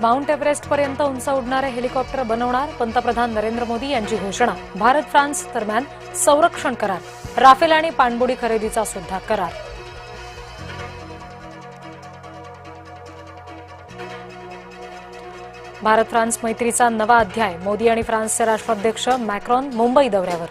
Mount एव्हरेस्टपर्यंत उंच उडणारे helicopter बनवणार, पंतप्रधान नरेंद्र मोदी यांची घोषणा. भारत फ्रान्स दरम्यान संरक्षण करार, राफेल आणि पाणबुडी खरेदीचा सुद्धा करार. भारत फ्रान्स मैत्रीचा नवा अध्याय, मोदी आणि फ्रान्सचे राष्ट्राध्यक्ष मॅक्रॉन मुंबई दौऱ्यावर.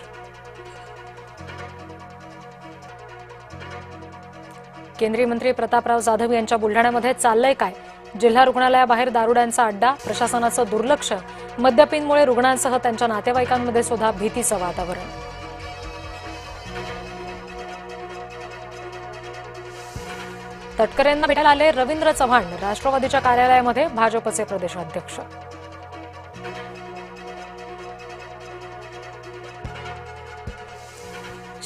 केंद्रीय मंत्री प्रतापराव जाधव यांच्या बुलढाण्यामध्ये चाललंय काय? जिल्हा रुग्णालयाबाहेर दारुड्यांचा अड्डा, प्रशासनाचं दुर्लक्ष, मद्यपींमुळे रुग्णांसह त्यांच्या नातेवाईकांमध्ये सुद्धा भीतीचं वातावरण. तटकरेंना भेटायला आले रवींद्र चव्हाण, राष्ट्रवादीच्या कार्यालयामध्ये भाजपचे प्रदेशाध्यक्ष.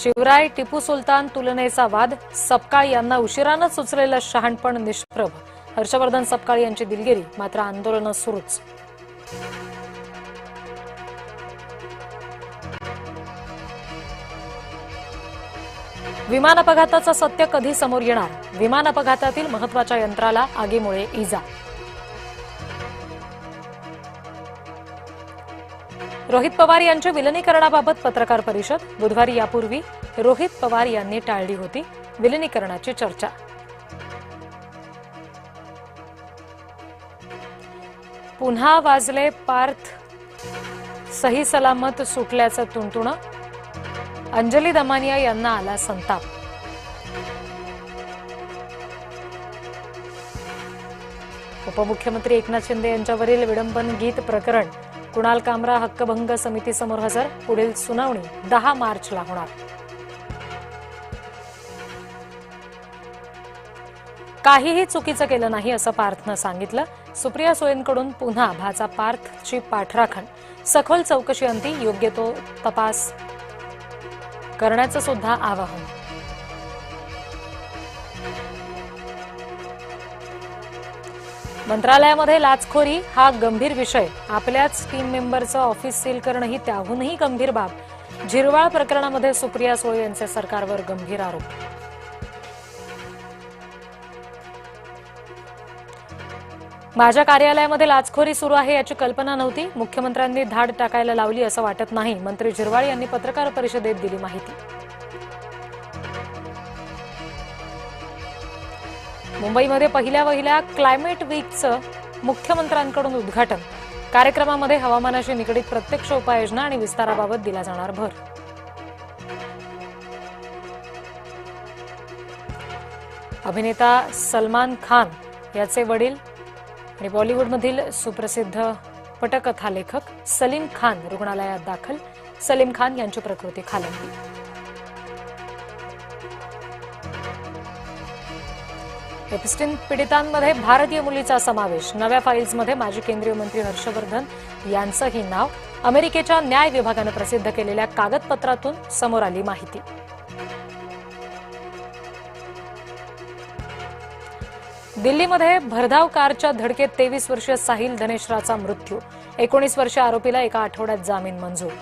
शिवराय टिपू सुलतान तुलनेचा वाद, सपकाळ यांना उशिरानं सुचलेलं शहाणपण निष्प्रभ. हर्षवर्धन सपकाळ यांची दिलगिरी, मात्र आंदोलनं सुरूच. विमान अपघाताचं सत्य कधी समोर येणार? विमान अपघातातील महत्वाच्या यंत्राला आगीमुळे इजा. रोहित पवार यांच्या विलिनीकरणाबाबत पत्रकार परिषद. बुधवारी यापूर्वी रोहित पवार यांनी टाळली होती विलिनीकरणाची चर्चा. पुन्हा वाजले पार्थ सही सलामत सुटल्याचं तुणतुणं. अंजली दमानिया यांना आला संताप. उपमुख्यमंत्री एकनाथ शिंदे यांच्यावरील विडंबन गीत प्रकरण, कुणाल कामरा हक्कभंग समितीसमोर हजर. पुढील सुनावणी 10 मार्चला होणार. काहीही चुकीचं केलं नाही असं पार्थनं सांगितलं. सुप्रिया सुळेंकडून पुन्हा भाचा पार्थची पाठराखण, सखोल चौकशी अंती योग्य तो तपास करण्याचं सुद्धा आवाहन. मंत्रालयामध्ये लाचखोरी हा गंभीर विषय, आपल्याच टीम मेंबरचं ऑफिस सील करणं ही त्याहूनही गंभीर बाब. झिरवाळ प्रकरणामध्ये सुप्रिया सुळे यांचे सरकारवर गंभीर आरोप. माझ्या कार्यालयामध्ये लाचखोरी सुरू आहे याची कल्पना नव्हती. मुख्यमंत्र्यांनी धाड टाकायला लावली असं वाटत नाही, मंत्री झिरवाळ यांनी पत्रकार परिषदेत दिली माहिती. मुंबईमध्ये पहिल्या क्लायमेट वीकचं मुख्यमंत्र्यांकडून उद्घाटन. कार्यक्रमामध्ये हवामानाशी निगडीत प्रत्यक्ष उपाययोजना आणि विस्ताराबाबत दिला जाणार भर. अभिनेता सलमान खान याचे वडील आणि बॉलिवूडमधील सुप्रसिद्ध पटकथा लेखक सलीम खान रुग्णालयात दाखल. सलीम खान यांची प्रकृती खालावली. एप्स्टीन पीडितांमध्ये भारतीय मुलीचा समावेश. नव्या फाईल्समध्ये माजी केंद्रीय मंत्री हर्षवर्धन यांचंही नाव. अमेरिकेच्या न्याय विभागानं प्रसिद्ध केलेल्या कागदपत्रातून समोर आली माहिती. दिल्लीमध्ये भरधाव कारच्या धडकेत 23 वर्षीय साहिल धनेश्वराचा मृत्यू. 19 वर्षीय आरोपीला एका आठवड्यात जामीन मंजूर.